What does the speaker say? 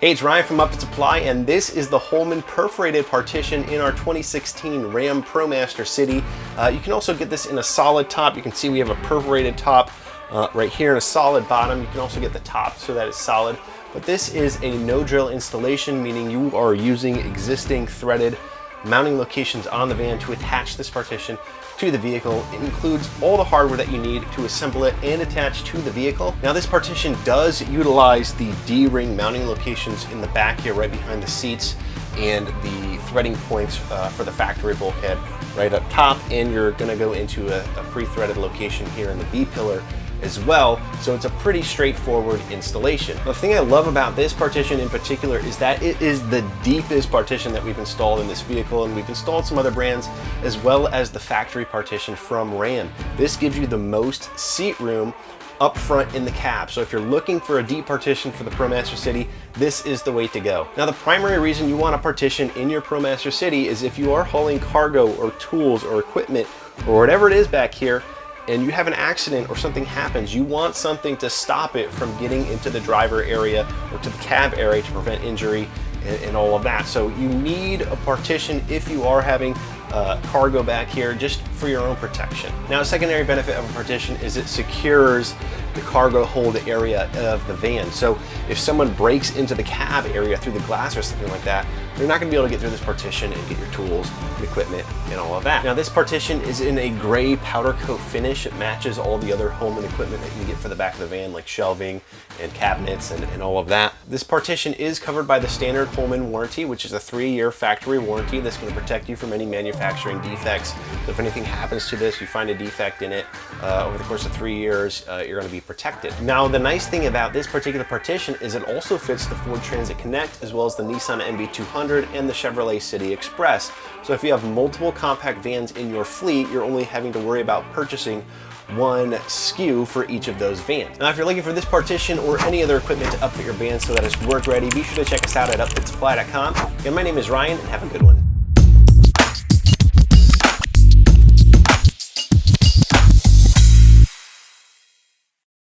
Hey, it's Ryan from Upfit Supply, and this is the Holman perforated partition in our 2016 RAM ProMaster City. You can also get this in a solid top. You can see we have a perforated top right here and a solid bottom. You can also get the top so that it's solid. But this is a no-drill installation, meaning you are using existing threaded mounting locations on the van to attach this partition to the vehicle. It includes all the hardware that you need to assemble it and attach to the vehicle. Now, this partition does utilize the D-ring mounting locations in the back here, right behind the seats, and the threading points for the factory bulkhead right up top, and you're gonna go into a pre-threaded location here in the B-pillar as well, so it's a pretty straightforward installation. The thing I love about this partition in particular is that it is the deepest partition that we've installed in this vehicle, and we've installed some other brands as well as the factory partition from RAM. This gives you the most seat room up front in the cab. So if you're looking for a deep partition for the ProMaster City, this is the way to go. Now, the primary reason you want a partition in your ProMaster City is if you are hauling cargo or tools or equipment or whatever it is back here, and you have an accident or something happens, you want something to stop it from getting into the driver area or to the cab area to prevent injury and all of that. So you need a partition if you are having cargo back here, just for your own protection. Now, a secondary benefit of a partition is it secures the cargo hold area of the van. So if someone breaks into the cab area through the glass or something like that, they're not gonna be able to get through this partition and get your tools, and equipment, and all of that. Now, this partition is in a gray powder coat finish. It matches all the other Holman equipment that you can get for the back of the van, like shelving and cabinets and all of that. This partition is covered by the standard Holman warranty, which is a 3-year factory warranty that's gonna protect you from any manufacturing defects. So if anything happens to this, you find a defect in it over the course of 3 years, you're gonna be protected. Now, the nice thing about this particular partition is it also fits the Ford Transit Connect, as well as the Nissan NV200 and the Chevrolet City Express. So if you have multiple compact vans in your fleet, you're only having to worry about purchasing one SKU for each of those vans. Now, if you're looking for this partition or any other equipment to upfit your van so that it's work ready, be sure to check us out at upfitsupply.com. And my name is Ryan, and have a good one.